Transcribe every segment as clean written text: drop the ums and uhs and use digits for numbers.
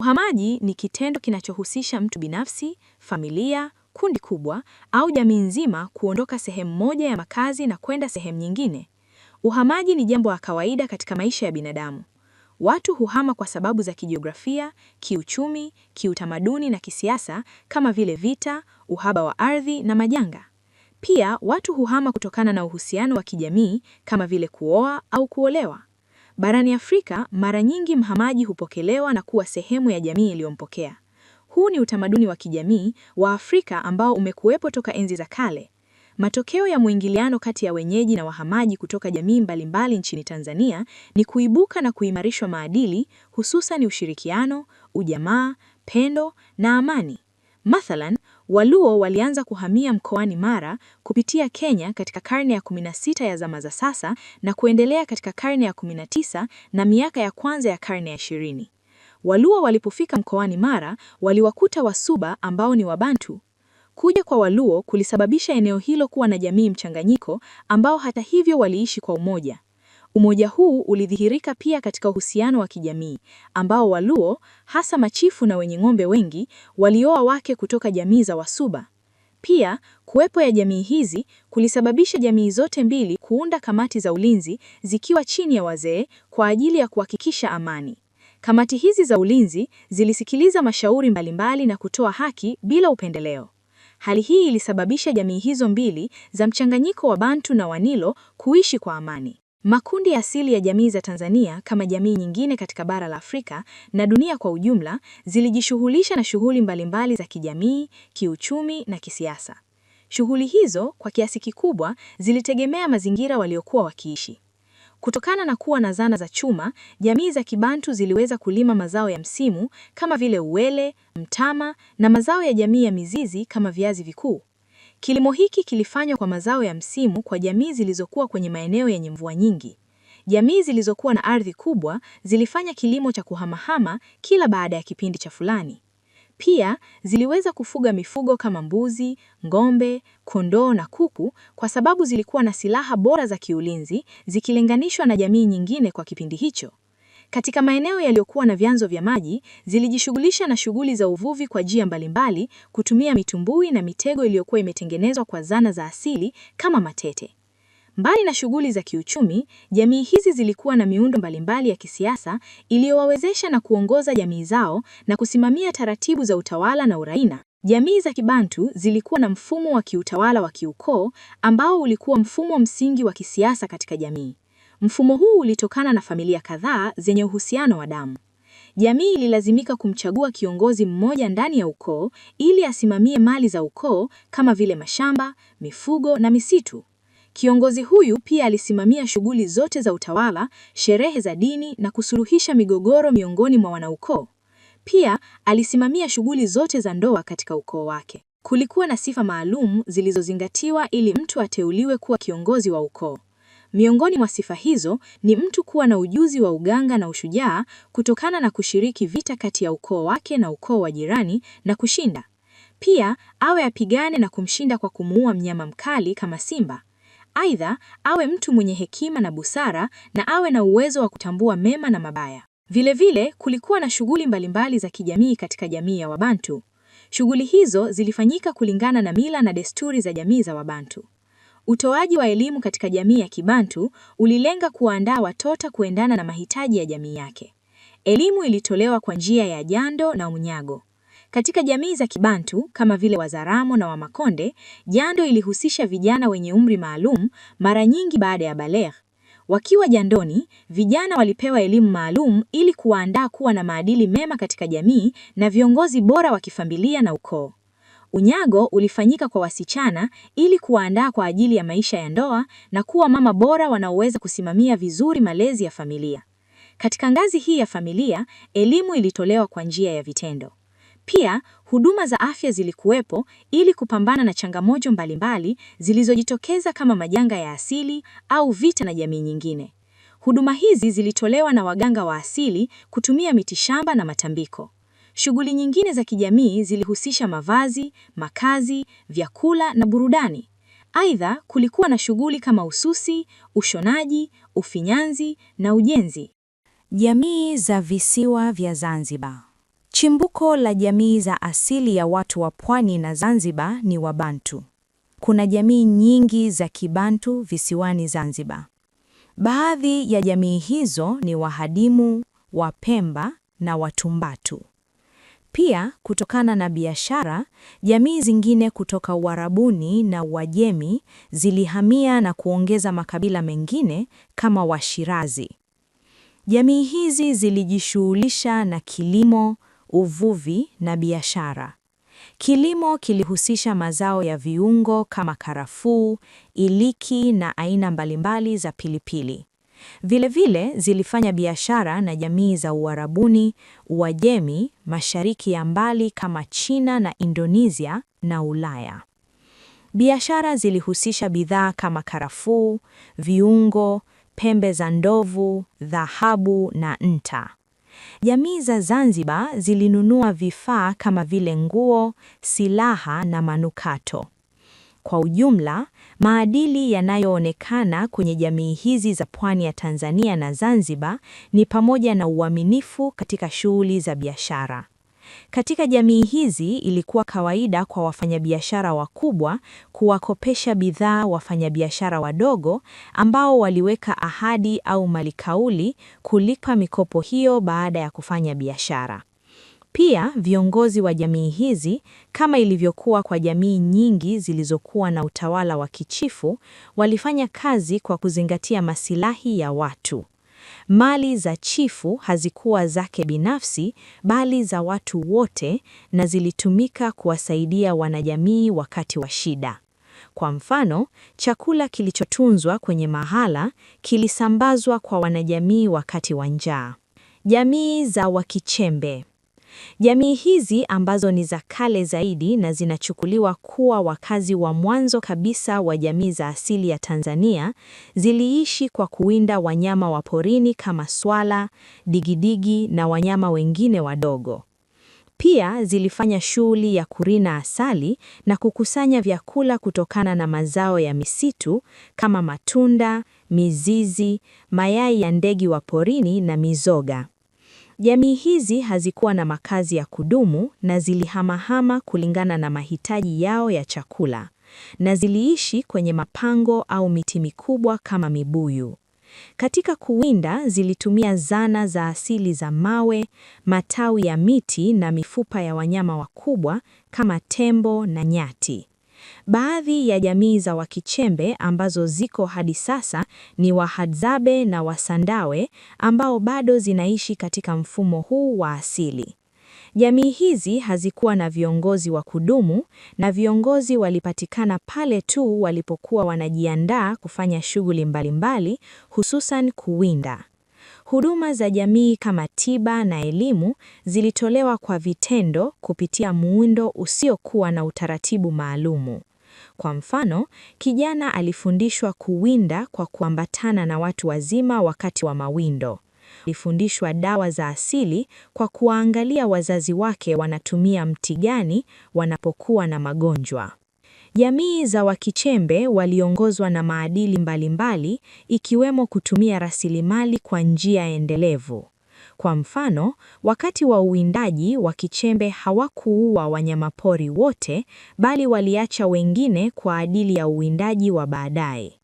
Uhamaji ni kitendo kinachohusisha mtu binafsi, familia, kundi kubwa au jamii nzima kuondoka sehemu moja ya makazi na kwenda sehemu nyingine. Uhamaji ni jambo la kawaida katika maisha ya binadamu. Watu huhama kwa sababu za kijiografia, kiuchumi, kiutamaduni na kisiasa kama vile vita, uhaba wa ardhi na majanga. Pia, watu huhama kutokana na uhusiano wa kijamii kama vile kuoa au kuolewa. Barani Afrika, mara nyingi mhamaji hupokelewa na kuwa sehemu ya jamii iliyompokea. Huu ni utamaduni wa kijamii wa Afrika ambao umekuwepo toka enzi za kale. Matokeo ya mwingiliano kati ya wenyeji na wahamaji kutoka jamii mbalimbali nchini Tanzania ni kuibuka na kuimarishwa maadili, hususan ushirikiano, ujamaa, pendo na amani. Mathalan, Waluo walianza kuhamia mkoani Mara kupitia Kenya katika karne ya 16 ya zama za sasa na kuendelea katika karne ya 19 na miaka ya kwanza ya karne ya 20. Waluo walipofika mkoani Mara waliwakuta Wasuba ambao ni Wabantu. Kuja kwa Waluo kulisababisha eneo hilo kuwa na jamii mchanganyiko ambao hata hivyo waliishi kwa umoja. Umoja huu ulidhihirika pia katika uhusiano wa kijamii, ambao Waluo, hasa machifu na wenye ng'ombe wengi, walioa wake kutoka jamii za Wasuba. Pia, kuwepo ya jamii hizi kulisababisha jamii zote mbili kuunda kamati za ulinzi zikiwa chini ya wazee kwa ajili ya kuhakikisha amani. Kamati hizi za ulinzi zilisikiliza mashauri mbalimbali na kutoa haki bila upendeleo. Hali hii ilisababisha jamii hizo mbili za mchanganyiko wa Bantu na Wanilo kuishi kwa amani. Makundi asili ya jamii za Tanzania kama jamii nyingine katika bara la Afrika na dunia kwa ujumla zilijishughulisha na shughuli mbalimbali za kijamii, kiuchumi na kisiasa. Shughuli hizo kwa kiasi kikubwa zilitegemea mazingira waliokuwa wakiishi. Kutokana na kuwa na zana za chuma, jamii za Kibantu ziliweza kulima mazao ya msimu kama vile uwele, mtama na mazao ya jamii ya mizizi kama viazi vikuu. Kilimo hiki kilifanywa kwa mazao ya msimu kwa jamii zilizokuwa kwenye maeneo yenye mvua nyingi. Jamii zilizokuwa na ardhi kubwa zilifanya kilimo cha kuhamahama kila baada ya kipindi cha fulani. Pia ziliweza kufuga mifugo kama mbuzi, ng'ombe, kondoo na kuku kwa sababu zilikuwa na silaha bora za kiulinzi zikilinganishwa na jamii nyingine kwa kipindi hicho. Katika maeneo yaliyokuwa na vyanzo vya maji, zilijishughulisha na shughuli za uvuvi kwa njia mbalimbali, kutumia mitumbui na mitego iliyokuwa imetengenezwa kwa zana za asili kama matete. Mbali na shughuli za kiuchumi, jamii hizi zilikuwa na miundo mbalimbali ya kisiasa iliyowawezesha na kuongoza jamii zao na kusimamia taratibu za utawala na uraia. Jamii za Kibantu zilikuwa na mfumo wa kiutawala wa kiukoo ambao ulikuwa mfumo msingi wa kisiasa katika jamii. Mfumo huu ulitokana na familia kadhaa zenye uhusiano wa damu. Jamii ililazimika kumchagua kiongozi mmoja ndani ya ukoo ili asimamie mali za ukoo kama vile mashamba, mifugo na misitu. Kiongozi huyu pia alisimamia shughuli zote za utawala, sherehe za dini na kusuluhisha migogoro miongoni mwa wanaukoo. Pia alisimamia shughuli zote za ndoa katika ukoo wake. Kulikuwa na sifa maalum zilizozingatiwa ili mtu ateuliwe kuwa kiongozi wa ukoo. Miongoni mwa sifa hizo ni mtu kuwa na ujuzi wa uganga na ushujaa kutokana na kushiriki vita kati ya ukoo wake na ukoo wa jirani na kushinda. Pia awe apigane na kumshinda kwa kumuua mnyama mkali kama simba. Aidha, awe mtu mwenye hekima na busara na awe na uwezo wa kutambua mema na mabaya. Vilevile, kulikuwa na shughuli mbalimbali za kijamii katika jamii ya Wabantu. Shughuli hizo zilifanyika kulingana na mila na desturi za jamii za Wabantu. Utoaji wa elimu katika jamii ya Kibantu ulilenga kuandaa watoto kuendana na mahitaji ya jamii yake. Elimu ilitolewa kwa njia ya jando na unyago. Katika jamii za Kibantu kama vile Wazaramo na Wamakonde, jando ilihusisha vijana wenye umri maalum, mara nyingi baada ya baleghe. Wakiwa jandoni, vijana walipewa elimu maalum ili kuwaandaa kuwa na maadili mema katika jamii na viongozi bora wa kifamilia na ukoo. Unyago ulifanyika kwa wasichana ili kuwaandaa kwa ajili ya maisha ya ndoa na kuwa mama bora wanaoweza kusimamia vizuri malezi ya familia. Katika ngazi hii ya familia, elimu ilitolewa kwa njia ya vitendo. Pia, huduma za afya zilikuwepo ili kupambana na changamoto mbalimbali zilizojitokeza kama majanga ya asili au vita na jamii nyingine. Huduma hizi zilitolewa na waganga wa asili kutumia mitishamba na matambiko. Shughuli nyingine za kijamii zilihusisha mavazi, makazi, vyakula na burudani. Aidha, kulikuwa na shughuli kama ususi, ushonaji, ufinyanzi na ujenzi. Jamii za visiwa vya Zanzibar. Chimbuko la jamii za asili ya watu wa Pwani na Zanzibar ni Wabantu. Kuna jamii nyingi za Kibantu visiwani Zanzibar. Baadhi ya jamii hizo ni Wahadimu, Wapemba na Watumbatu. Pia, kutokana na biashara, jamii zingine kutoka Uarabuni na Uajemi zilihamia na kuongeza makabila mengine kama Washirazi. Jamii hizi zilijishughulisha na kilimo, uvuvi na biashara. Kilimo kilihusisha mazao ya viungo kama karafuu, iliki na aina mbalimbali za pilipili. Vilevile zilifanya biashara na jamii za Uarabuni, Uajemi, Mashariki ya Mbali kama China na Indonesia na Ulaya. Biashara zilihusisha bidhaa kama karafuu, viungo, pembe za ndovu, dhahabu na nta. Jamii za Zanzibar zilinunua vifaa kama vile nguo, silaha na manukato. Kwa ujumla, maadili yanayoonekana kwenye jamii hizi za pwani ya Tanzania na Zanzibar ni pamoja na uaminifu katika shughuli za biashara. Katika jamii hizi ilikuwa kawaida kwa wafanyabiashara wakubwa kuwakopesha bidhaa wafanyabiashara wadogo ambao waliweka ahadi au malikauli kulipa mikopo hiyo baada ya kufanya biashara. Pia viongozi wa jamii hizi, kama ilivyokuwa kwa jamii nyingi zilizokuwa na utawala wa kichifu, walifanya kazi kwa kuzingatia masilahi ya watu. Mali za chifu hazikuwa zake binafsi bali za watu wote na zilitumika kuwasaidia wanajamii wakati wa shida. Kwa mfano, chakula kilichotunzwa kwenye mahala kilisambazwa kwa wanajamii wakati wa njaa. Jamii za Wakichembe. Jamii hizi ambazo ni za kale zaidi na zinachukuliwa kuwa wakazi wa mwanzo kabisa wa jamii za asili ya Tanzania, ziliishi kwa kuwinda wanyama wa porini kama swala, digidigi na wanyama wengine wadogo. Pia zilifanya shughuli ya kurina asali na kukusanya vyakula kutokana na mazao ya misitu kama matunda, mizizi, mayai ya ndege wa porini na mizoga. Jamii hizi hazikuwa na makazi ya kudumu na zilihamahama kulingana na mahitaji yao ya chakula, na ziliishi kwenye mapango au miti mikubwa kama mibuyu. Katika kuwinda zilitumia zana za asili za mawe, matawi ya miti na mifupa ya wanyama wakubwa kama tembo na nyati. Baadhi ya jamii za Wakichembe ambazo ziko hadi sasa ni Wahadzabe na Wasandawe ambao bado zinaishi katika mfumo huu wa asili. Jamii hizi hazikuwa na viongozi wa kudumu na viongozi walipatikana pale tu walipokuwa wanajiandaa kufanya shughuli mbalimbali, hususan kuwinda. Huduma za jamii kama tiba na elimu zilitolewa kwa vitendo kupitia muundo usiokuwa na utaratibu maalumu. Kwa mfano, kijana alifundishwa kuwinda kwa kuambatana na watu wazima wakati wa mawindo. Alifundishwa dawa za asili kwa kuwaangalia wazazi wake wanatumia mti gani wanapokuwa na magonjwa. Jamii za Wakichembe waliongozwa na maadili mbalimbali ikiwemo kutumia rasilimali kwa njia endelevu. Kwa mfano, wakati wa uwindaji Wakichembe hawakuua wanyamapori wote bali waliacha wengine kwa ajili ya uwindaji wa baadaye.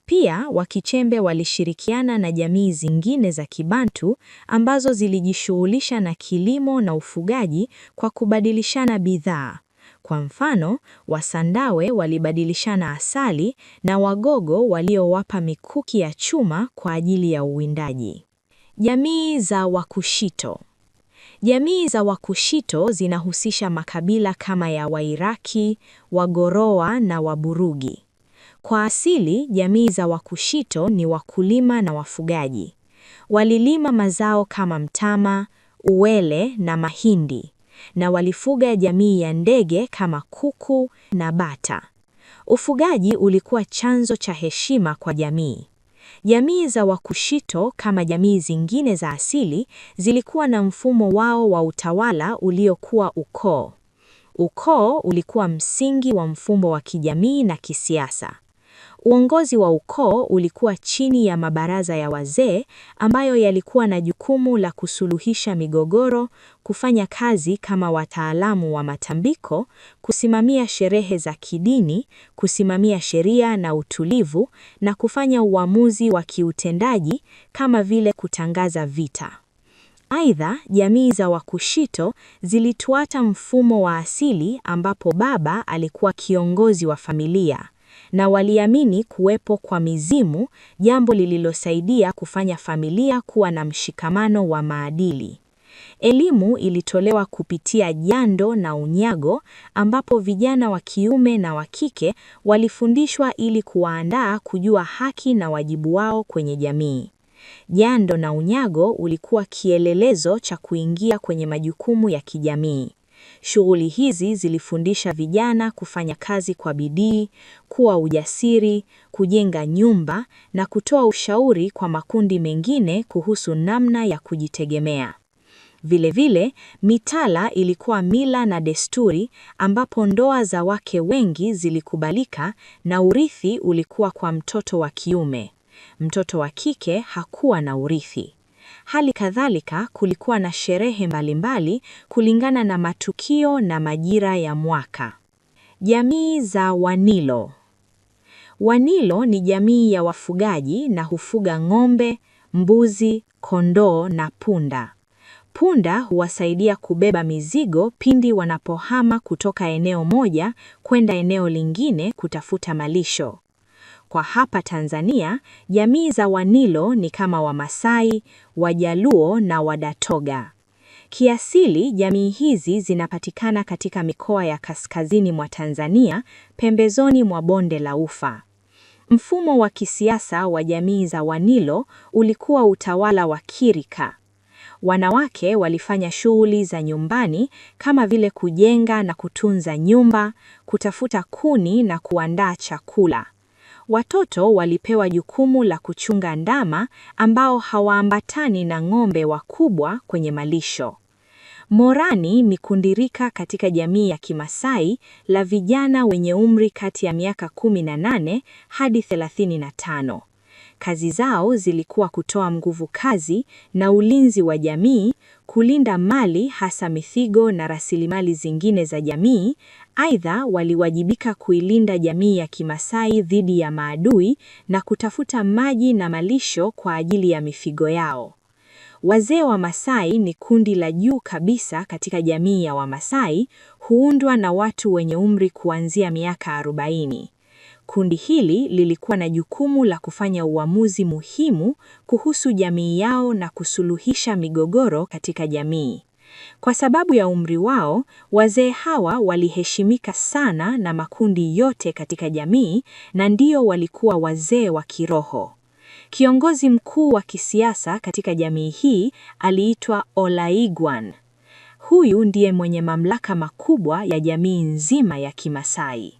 Pia Wakichembe walishirikiana na jamii zingine za Kibantu ambazo zilijishughulisha na kilimo na ufugaji kwa kubadilishana bidhaa. Kwa mfano, Wasandawe walibadilishana asali na Wagogo waliowapa mikuki ya chuma kwa ajili ya uwindaji. Jamii za Wakushito. Jamii za Wakushito zinahusisha makabila kama ya Wairaki, Wagorowa na Waburugi. Kwa asili, jamii za Wakushito ni wakulima na wafugaji. Walilima mazao kama mtama, uwele na mahindi, na walifuga jamii ya ndege kama kuku na bata. Ufugaji ulikuwa chanzo cha heshima kwa jamii. Jamii za Wakushito kama jamii zingine za asili zilikuwa na mfumo wao wa utawala uliokuwa ukoo. Ukoo ulikuwa msingi wa mfumo wa kijamii na kisiasa. Uongozi wa ukoo ulikuwa chini ya mabaraza ya wazee ambayo yalikuwa na jukumu la kusuluhisha migogoro, kufanya kazi kama wataalamu wa matambiko, kusimamia sherehe za kidini, kusimamia sheria na utulivu na kufanya uamuzi wa kiutendaji kama vile kutangaza vita. Aidha, jamii za Wakushito zilifuata mfumo wa asili ambapo baba alikuwa kiongozi wa familia na waliamini kuwepo kwa mizimu, jambo lililosaidia kufanya familia kuwa na mshikamano wa maadili. Elimu ilitolewa kupitia jando na unyago ambapo vijana wa kiume na wa kike walifundishwa ili kuwaandaa kujua haki na wajibu wao kwenye jamii. Jando na unyago ulikuwa kielelezo cha kuingia kwenye majukumu ya kijamii. Shughuli hizi zilifundisha vijana kufanya kazi kwa bidii, kuwa ujasiri, kujenga nyumba na kutoa ushauri kwa makundi mengine kuhusu namna ya kujitegemea. Vilevile, mitala ilikuwa mila na desturi ambapo ndoa za wake wengi zilikubalika na urithi ulikuwa kwa mtoto wa kiume. Mtoto wa kike hakuwa na urithi. Hali kadhalika kulikuwa na sherehe mbalimbali kulingana na matukio na majira ya mwaka. Jamii za Wanilo. Wanilo ni jamii ya wafugaji na hufuga ng'ombe, mbuzi, kondoo na punda. Punda huwasaidia kubeba mizigo pindi wanapohama kutoka eneo moja kwenda eneo lingine kutafuta malisho. Kwa hapa Tanzania, jamii za Wanilo ni kama Wamasai, Wajaluo na Wadatoga. Kiasili, jamii hizi zinapatikana katika mikoa ya kaskazini mwa Tanzania, pembezoni mwa bonde la Ufa. Mfumo wa kisiasa wa jamii za Wanilo ulikuwa utawala wa kirika. Wanawake walifanya shughuli za nyumbani kama vile kujenga na kutunza nyumba, kutafuta kuni na kuandaa chakula. Watoto walipewa jukumu la kuchunga ndama ambao hawaambatani na ng'ombe wakubwa kwenye malisho. Morani ni kundi rika katika jamii ya Kimasai la vijana wenye umri kati ya miaka 18 hadi 35. Kazi zao zilikuwa kutoa nguvu kazi na ulinzi wa jamii, kulinda mali hasa mifugo na rasilimali zingine za jamii. Aidha, waliwajibika kuilinda jamii ya Kimasai dhidi ya maadui na kutafuta maji na malisho kwa ajili ya mifugo yao. Wazee wa Masai ni kundi la juu kabisa katika jamii ya Wamasai, huundwa na watu wenye umri kuanzia miaka 40. Kundi hili lilikuwa na jukumu la kufanya uamuzi muhimu kuhusu jamii yao na kusuluhisha migogoro katika jamii. Kwa sababu ya umri wao, wazee hawa waliheshimika sana na makundi yote katika jamii na ndio walikuwa wazee wa kiroho. Kiongozi mkuu wa kisiasa katika jamii hii aliitwa Olaigwan. Huyu ndiye mwenye mamlaka makubwa ya jamii nzima ya Kimasai.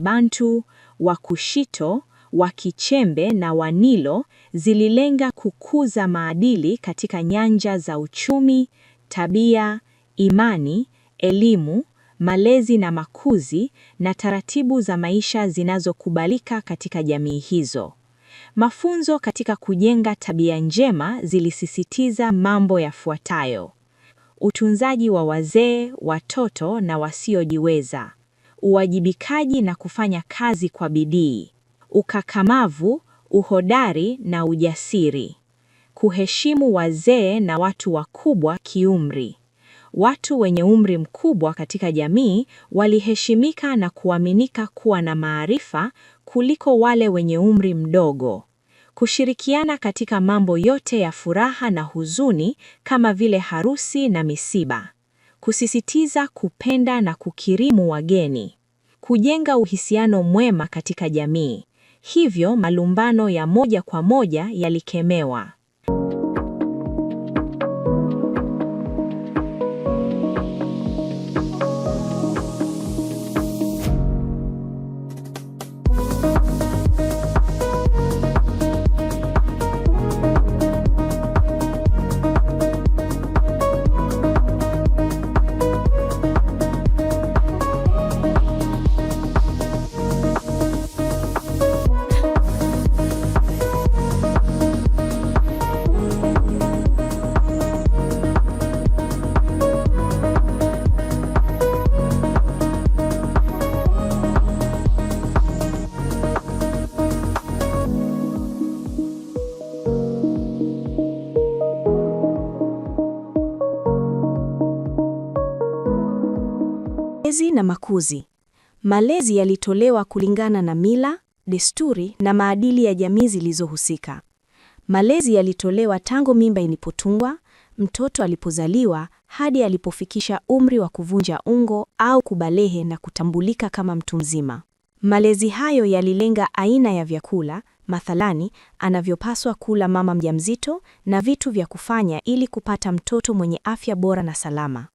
Bantu, Wakushito, Wakichembe na Wanilo zililenga kukuza maadili katika nyanja za uchumi, tabia, imani, elimu, malezi na makuzi na taratibu za maisha zinazokubalika katika jamii hizo. Mafunzo katika kujenga tabia njema zilisisitiza mambo yafuatayo: utunzaji wa wazee, watoto na wasiojiweza, uwajibikaji na kufanya kazi kwa bidii, ukakamavu, uhodari na ujasiri, kuheshimu wazee na watu wakubwa kiumri. Watu wenye umri mkubwa katika jamii waliheshimika na kuaminika kuwa na maarifa kuliko wale wenye umri mdogo. kushirikiana katika mambo yote ya furaha na huzuni kama vile harusi na misiba, kusisitiza kupenda na kukirimu wageni, kujenga uhusiano mwema katika jamii. Hivyo malumbano ya moja kwa moja yalikemewa. Malezi na makuzi. Malezi yalitolewa kulingana na mila, desturi na maadili ya jamii zilizohusika. Malezi yalitolewa tangu mimba ilipotungwa, mtoto alipozaliwa hadi alipofikisha umri wa kuvunja ungo au kubalehe na kutambulika kama mtu mzima. Malezi hayo yalilenga aina ya vyakula, mathalani anavyopaswa kula mama mjamzito na vitu vya kufanya ili kupata mtoto mwenye afya bora na salama.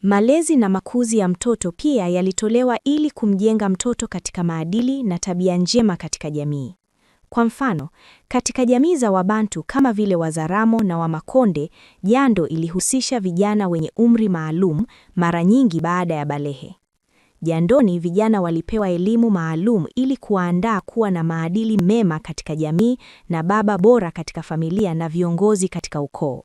Malezi na makuzi ya mtoto pia yalitolewa ili kumjenga mtoto katika maadili na tabia njema katika jamii. Kwa mfano, katika jamii za Wabantu kama vile Wazaramo na Wamakonde, jando ilihusisha vijana wenye umri maalum, mara nyingi baada ya balehe. Jandoni vijana walipewa elimu maalum ili kuwaandaa kuwa na maadili mema katika jamii na baba bora katika familia na viongozi katika ukoo.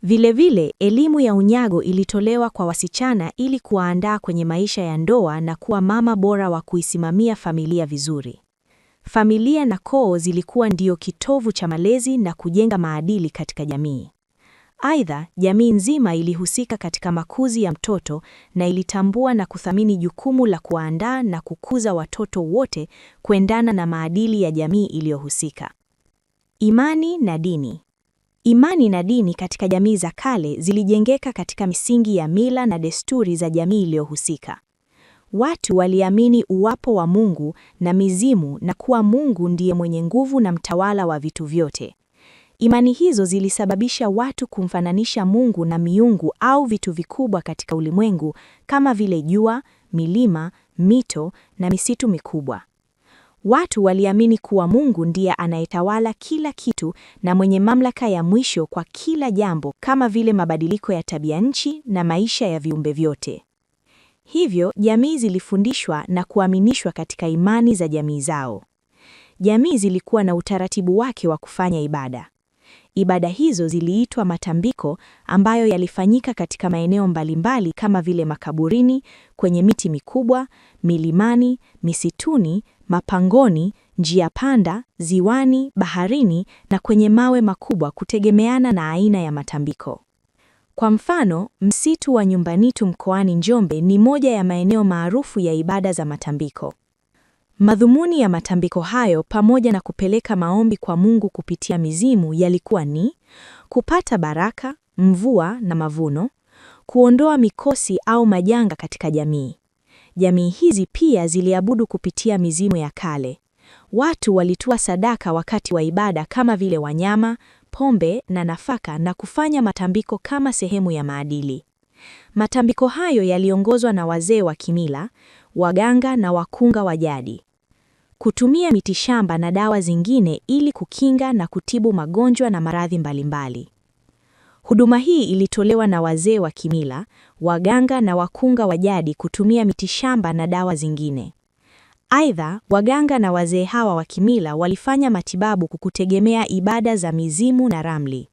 Vilevile, elimu ya unyago ilitolewa kwa wasichana ili kuwaandaa kwenye maisha ya ndoa na kuwa mama bora wa kuisimamia familia vizuri. Familia na koo zilikuwa ndio kitovu cha malezi na kujenga maadili katika jamii. Aidha, jamii nzima ilihusika katika makuzi ya mtoto na ilitambua na kuthamini jukumu la kuandaa na kukuza watoto wote kuendana na maadili ya jamii iliyohusika. Imani na dini. Imani na dini katika jamii za kale zilijengeka katika misingi ya mila na desturi za jamii iliyohusika. Watu waliamini uwapo wa Mungu na mizimu na kuwa Mungu ndiye mwenye nguvu na mtawala wa vitu vyote. Imani hizo zilisababisha watu kumfananisha Mungu na miungu au vitu vikubwa katika ulimwengu kama vile jua, milima, mito na misitu mikubwa. Watu waliamini kuwa Mungu ndiye anayetawala kila kitu na mwenye mamlaka ya mwisho kwa kila jambo kama vile mabadiliko ya tabia nchi na maisha ya viumbe vyote. Hivyo, jamii zilifundishwa na kuaminishwa katika imani za jamii zao. Jamii zilikuwa na utaratibu wake wa kufanya ibada. Ibada hizo ziliitwa matambiko ambayo yalifanyika katika maeneo mbalimbali kama vile makaburini, kwenye miti mikubwa, milimani, misituni, mapangoni, njia panda, ziwani, baharini na kwenye mawe makubwa kutegemeana na aina ya matambiko. Kwa mfano, msitu wa Nyumbanitu mkoani Njombe ni moja ya maeneo maarufu ya ibada za matambiko. Madhumuni ya matambiko hayo pamoja na kupeleka maombi kwa Mungu kupitia mizimu yalikuwa ni kupata baraka, mvua na mavuno, kuondoa mikosi au majanga katika jamii. Jamii hizi pia ziliabudu kupitia mizimu ya kale. Watu walitoa sadaka wakati wa ibada kama vile wanyama, pombe na nafaka na kufanya matambiko kama sehemu ya maadili. Matambiko hayo yaliongozwa na wazee wa kimila, waganga na wakunga wa jadi. Kutumia mitishamba na dawa zingine ili kukinga na kutibu magonjwa na maradhi mbalimbali. Huduma hii ilitolewa na wazee wa kimila, waganga na wakunga wa jadi kutumia mitishamba na dawa zingine. Aidha, waganga na wazee hawa wa kimila walifanya matibabu kutegemea ibada za mizimu na ramli.